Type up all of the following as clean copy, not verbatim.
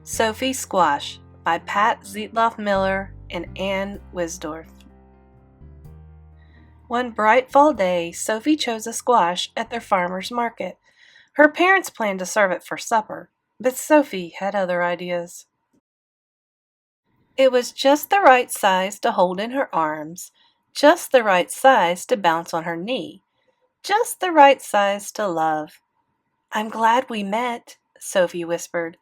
Sophie's Squash by Pat Zietloff Miller and Ann Wisdorf. One bright fall day, Sophie chose a squash at their farmer's market. Her parents planned to serve it for supper, but Sophie had other ideas. It was just the right size to hold in her arms, just the right size to bounce on her knee, just the right size to love. "I'm glad we met," Sophie whispered.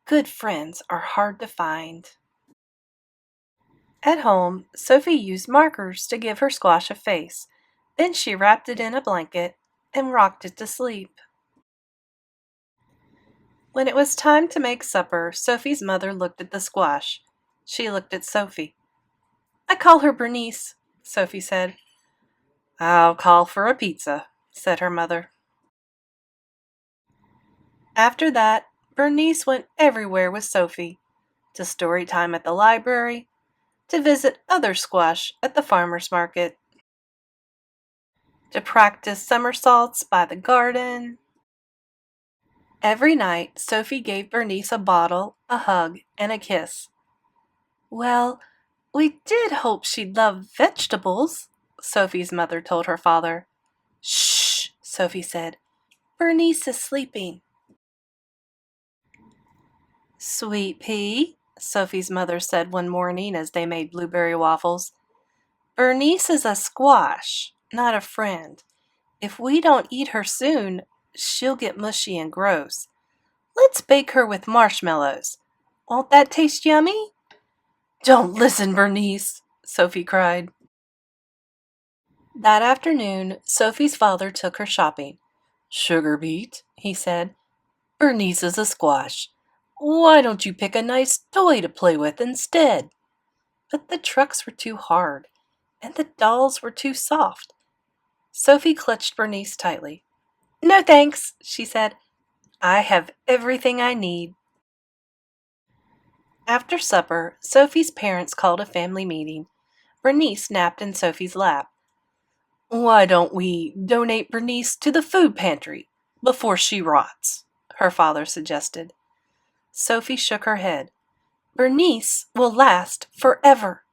"Good friends are hard to find." At home, Sophie used markers to give her squash a face. Then she wrapped it in a blanket and rocked it to sleep. When it was time to make supper, Sophie's mother looked at the squash. She looked at Sophie. "I call her Bernice," Sophie said. "I'll call for a pizza," said her mother. After that, Bernice went everywhere with Sophie, to story time at the library, to visit other squash at the farmer's market, to practice somersaults by the garden. Every night, Sophie gave Bernice a bottle, a hug, and a kiss. "Well, we did hope she'd love vegetables," Sophie's mother told her father. "Shh," Sophie said. "Bernice is sleeping." "Sweet pea," Sophie's mother said one morning as they made blueberry waffles. "Bernice is a squash, not a friend. If we don't eat her soon, she'll get mushy and gross. Let's bake her with marshmallows. Won't that taste yummy?" "Don't listen, Bernice," Sophie cried. That afternoon, Sophie's father took her shopping. "Sugar beet," he said. "Bernice is a squash. Why don't you pick a nice toy to play with instead?" But the trucks were too hard, and the dolls were too soft. Sophie clutched Bernice tightly. "No thanks," she said. "I have everything I need." After supper, Sophie's parents called a family meeting. Bernice napped in Sophie's lap. "Why don't we donate Bernice to the food pantry before she rots?" her father suggested. Sophie shook her head. "Bernice will last forever."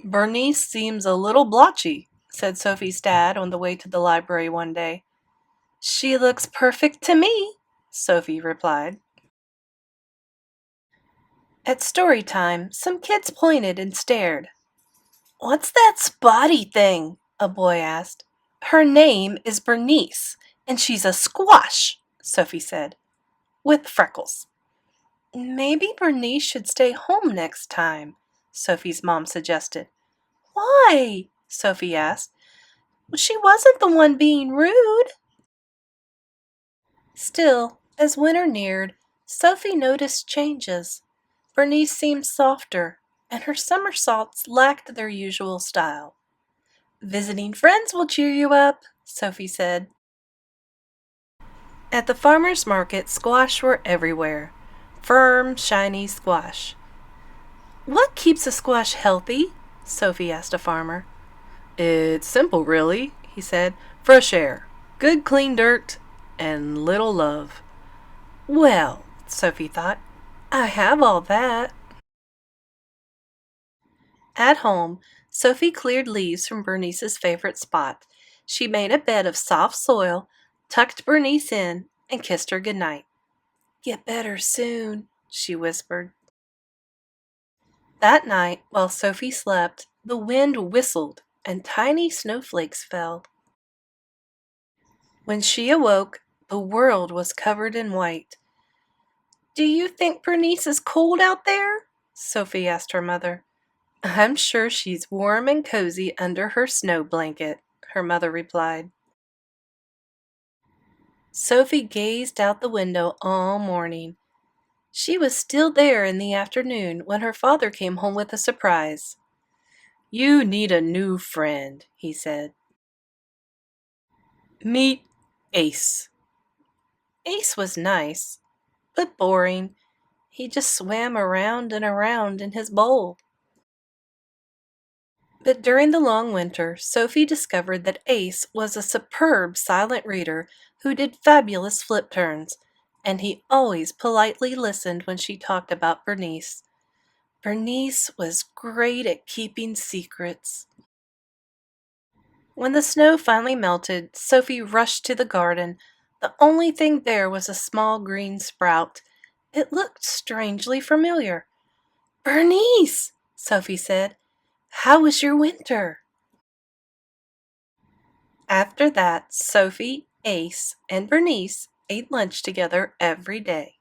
"Bernice seems a little blotchy," said Sophie's dad on the way to the library one day. "She looks perfect to me," Sophie replied. At story time, some kids pointed and stared. "What's that spotty thing?" a boy asked. "Her name is Bernice, and she's a squash," Sophie said, "with freckles." "Maybe Bernice should stay home next time," Sophie's mom suggested. "Why?" Sophie asked. "She wasn't the one being rude." Still, as winter neared, Sophie noticed changes. Bernice seemed softer, and her somersaults lacked their usual style. "Visiting friends will cheer you up," Sophie said. At the farmer's market, squash were everywhere. Firm, shiny squash. "What keeps a squash healthy?" Sophie asked a farmer. "It's simple, really," he said. "Fresh air, good clean dirt, and little love." "Well," Sophie thought, "I have all that." At home, Sophie cleared leaves from Bernice's favorite spot. She made a bed of soft soil, tucked Bernice in, and kissed her goodnight. "Get better soon," she whispered. That night, while Sophie slept, the wind whistled and tiny snowflakes fell. When she awoke, the world was covered in white. "Do you think Bernice is cold out there?" Sophie asked her mother. "I'm sure she's warm and cozy under her snow blanket," her mother replied. Sophie gazed out the window all morning. She was still there in the afternoon when her father came home with a surprise. "You need a new friend," he said. "Meet Ace." Ace was nice, but boring. He just swam around and around in his bowl. But during the long winter, Sophie discovered that Ace was a superb silent reader who did fabulous flip turns. and he always politely listened when she talked about Bernice. Bernice was great at keeping secrets. When the snow finally melted, Sophie rushed to the garden. The only thing there was a small green sprout. It looked strangely familiar. "Bernice," Sophie said, "how was your winter?" After that, Sophie, Ace, and Bernice ate lunch together every day.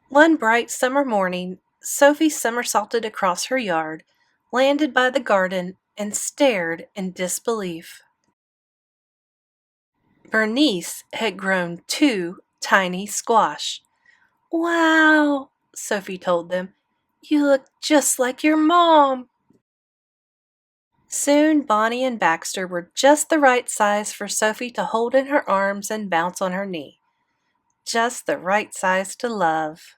One bright summer morning, Sophie somersaulted across her yard, landed by the garden, and stared in disbelief. Bernice had grown 2 tiny squash. "Wow," Sophie told them. "You look just like your mom." Soon Bonnie and Baxter were just the right size for Sophie to hold in her arms and bounce on her knee. Just the right size to love.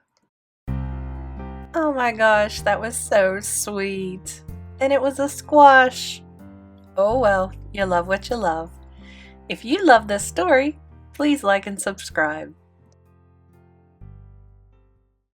Oh my gosh, that was so sweet. And it was a squash. Oh well, you love what you love. If you love this story, please like and subscribe.